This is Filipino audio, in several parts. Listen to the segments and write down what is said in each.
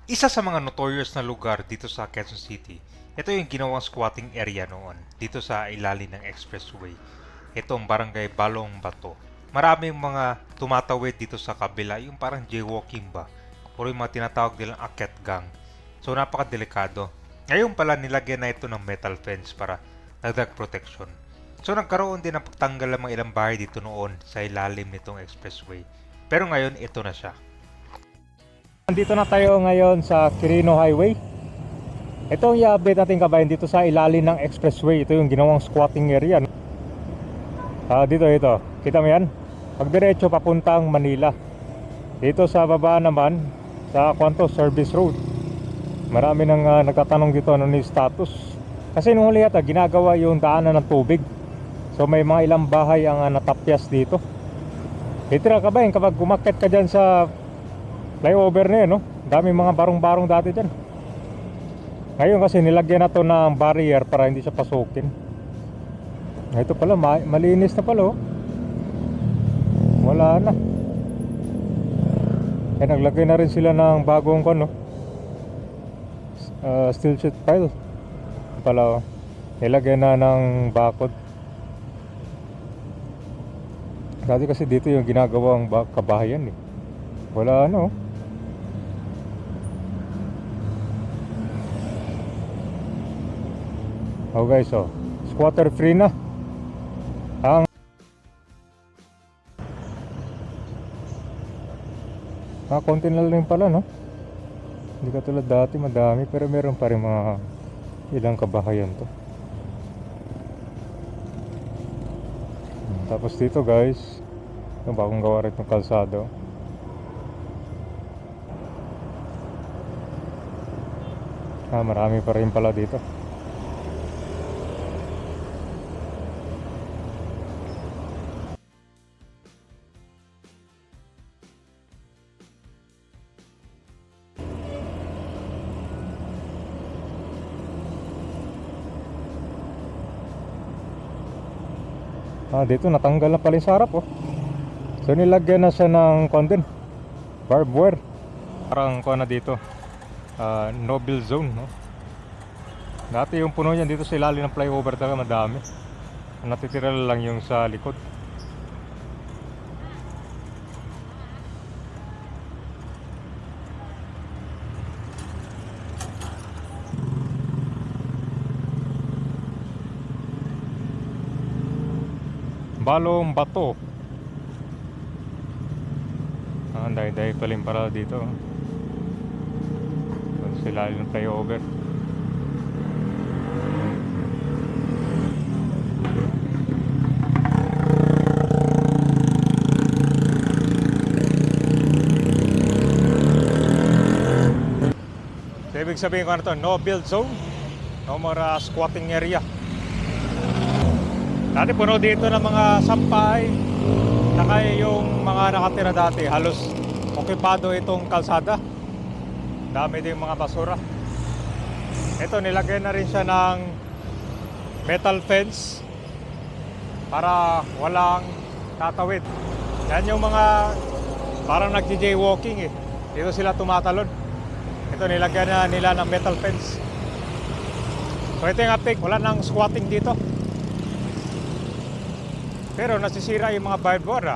Isa sa mga notorious na lugar dito sa Quezon City, ito yung ginawang squatting area noon, dito sa ilalim ng expressway. Ito ang barangay Balong Bato. Maraming mga tumatawid dito sa kabila, yung parang jaywalking ba? O yung mga tinatawag nilang akyat gang. So napakadelikado. Ngayon pala nilagyan na ito ng metal fence para dagdag protection. So nagkaroon din ng pagtanggal ng mga ilang bahay dito noon sa ilalim nitong expressway. Pero ngayon ito na siya. Nandito na tayo ngayon sa Quirino Highway. Ito ang i-update natin kabayan dito sa ilalim ng expressway. Ito yung ginawang squatting area. Dito. Kita mo yan? Pagdiretso papuntang Manila. Dito sa baba naman, sa Quanto Service Road. Marami nang nagtatanong dito ano ni status. Kasi nung huli yata ginagawa yung daanan ng tubig. So may mga ilang bahay ang natapyas dito. Itira kabayan kapag umakyat ka dyan sa flyover na yun, no? Daming mga barong-barong dati dyan. Ngayon kasi nilagyan na to ng barrier para hindi siya pasukin. Ito pala, malinis na pala, oh. Wala na. Naglagay na rin sila ng bagong steel sheet pile. Pala, oh. Nilagyan na ng bakod. Dati kasi dito yung ginagawang kabahayan, eh. Wala na, oh. Oh guys, squatter free na ang konti na lang pala, no? Hindi katulad dati madami, pero meron pa rin mga ilang kabahayan to. Tapos dito guys, yung bagong gawa rin ng kalsado. Marami pa rin pala dito. Dito natanggal na pala yung sarap, oh. So nilagyan na siya ng barbed wire. Parang na dito, Noble Zone, no? Dati yung puno yan dito sa ilalim ng flyover talaga madami. Natitira lang yung sa likod. Balong Bato. Dahil paling para dito. Sila yung flyover. So, ibig sabihin ko ano to, no build zone, no more squatting area. Dati puno dito ng mga sampay, saka yung mga nakatira dati, halos okupado itong kalsada. Dami din mga basura. Ito, nilagay na rin siya ng metal fence para walang tatawid. Yan yung mga parang nagji-jaywalking, eh. Dito sila tumatalon. Ito, nilagyan na nila ng metal fence. So ito yung update, wala nang squatting dito. Pero nasisira yung mga barbed wire,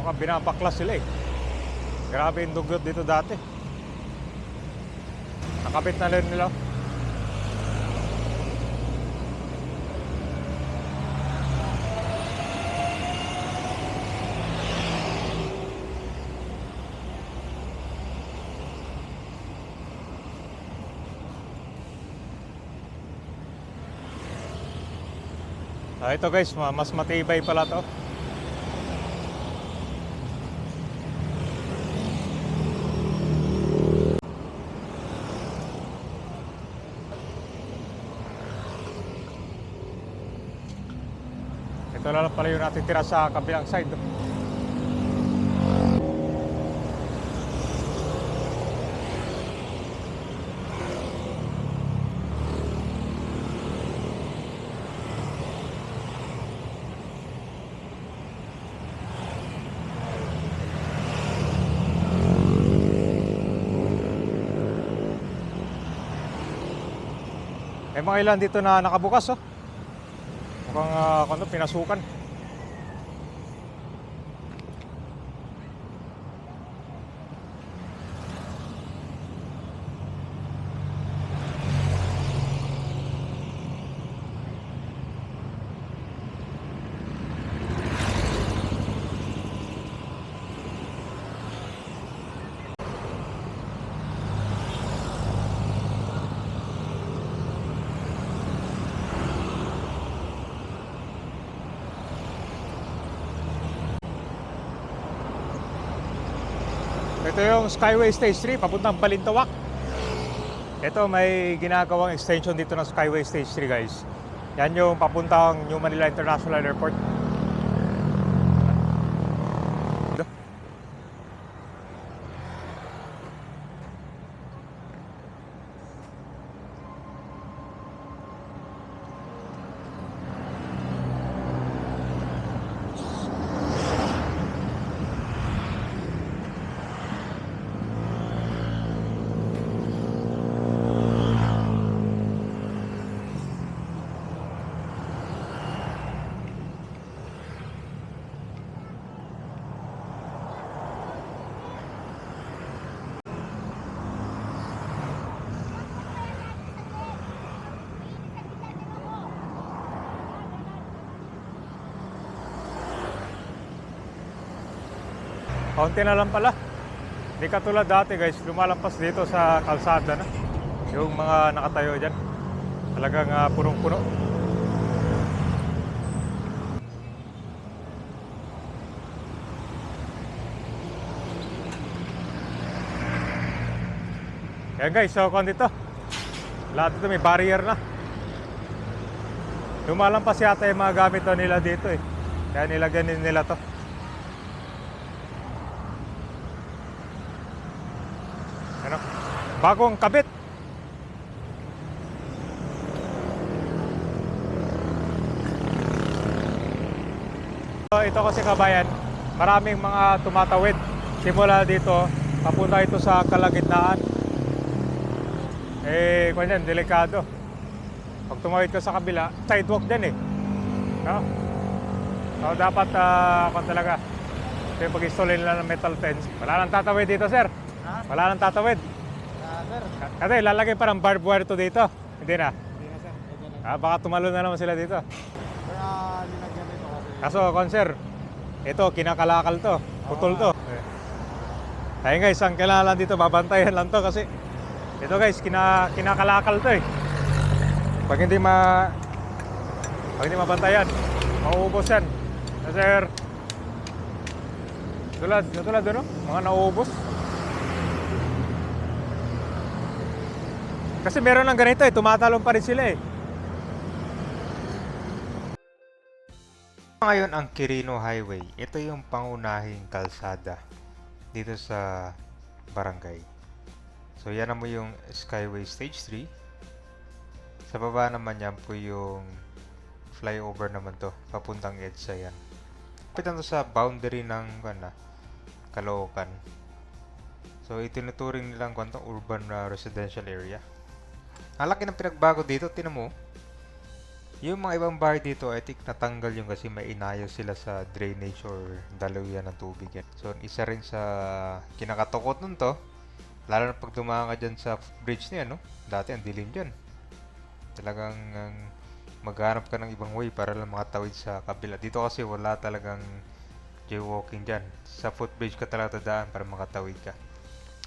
mukhang binabaklas sila, eh. Grabe yung dugyot dito dati. Nakabit na rin nila. Ito guys, mas matibay pala to. Ito lang pala yung natitira sa kabilang side. May mga ilan dito na nakabukas, oh. Mukhang pinasukan. Ito yung Skyway Stage 3 papuntang Balintawak. Ito may ginagawang extension dito ng Skyway Stage 3, guys. Yan yung papuntang New Manila International Airport. Kaunti na lang pala. Hindi katulad dati, guys, lumalampas dito sa kalsada na yung mga nakatayo dyan. Talagang punong-puno. Yan, guys, so kung dito lahat ito may barrier na. Lumalampas yata yung mga gamit nila dito eh. Kaya nilagyan din nila to. Ano? Bagong kabit. So, ito kasi kabayan, maraming mga tumatawid. Simula dito, papunta ito sa kalagitnaan. Kung yan, delikado. Pag tumawid ka sa kabila, sidewalk din eh. No? So, dapat, kung talaga, ito yung pag-installin nila ng metal fence. Wala nang tatawid dito, sir. Ha? Wala nang tatawid. Sir. Kasi lalagay pa ng barbed wire to dito. Hindi na. Hindi na, sir. Okay na. Baka tumalo na naman sila dito. Kaya linagyan ito kasi. Kaso, konser, ito, kinakalakal to. Putol to. Ayun guys, ang kailangan dito, babantayan lang to kasi ito guys, kinakalakal to eh. Pag hindi mabantayan, mauubos yan. Sir, tulad ano? Mga nauubos. Kasi meron ng ganito eh, tumatalon pa rin sila eh. Ngayon ang Quirino Highway. Ito yung pangunahing kalsada dito sa barangay. So yan naman yung Skyway Stage 3. Sa baba naman yan po yung flyover naman to, papuntang EDSA yan. Kapitan to sa boundary ng Caloocan. So itinuturing nilang urban residential area. Ang laki ng pinagbago dito, tinan mo. Yung mga ibang bahay dito, I think natanggal yung kasi may inayos sila sa drainage or daluyan ng tubig yan. So isa rin sa kinakatakot nun to, lalo na pag dumaan ka dyan sa bridge na yan, no? Dati ang dilim dyan. Talagang maghanap ka ng ibang way para lang makatawid sa kabila. Dito kasi wala talagang jaywalking dyan. Sa footbridge ka talaga tadaan para makatawid ka.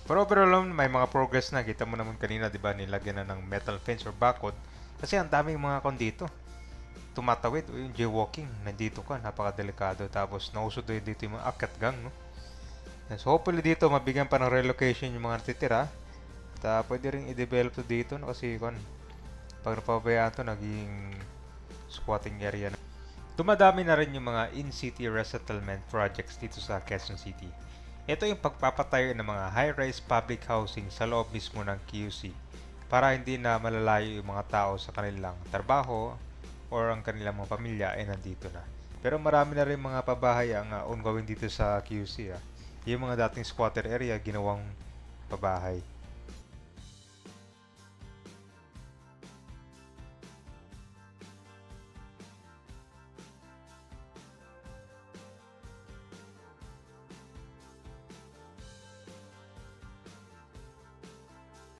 Pero overall, may mga progress na. Kita mo naman kanina, di ba, nilagyan na ng metal fence or bakod. Kasi ang daming mga dito. Tumatawid o yung jaywalking. Nandito ka, napakadelikado. Tapos nauso dito yung mga akyat gang, no? So hopefully dito, mabigyan pa ng relocation yung mga natitira. At pwede rin i-develop to dito, no? Kasi pag napabayaan to, naging squatting area na. Dumadami na rin yung mga in-city resettlement projects dito sa Quezon City. Ito yung pagpapatayo ng mga high-rise public housing sa loob mismo ng QC para hindi na malalayo yung mga tao sa kanilang trabaho or ang kanilang mga pamilya ay nandito na. Pero marami na rin mga pabahay ang ongoing dito sa QC. Yung mga dating squatter area, ginawang pabahay.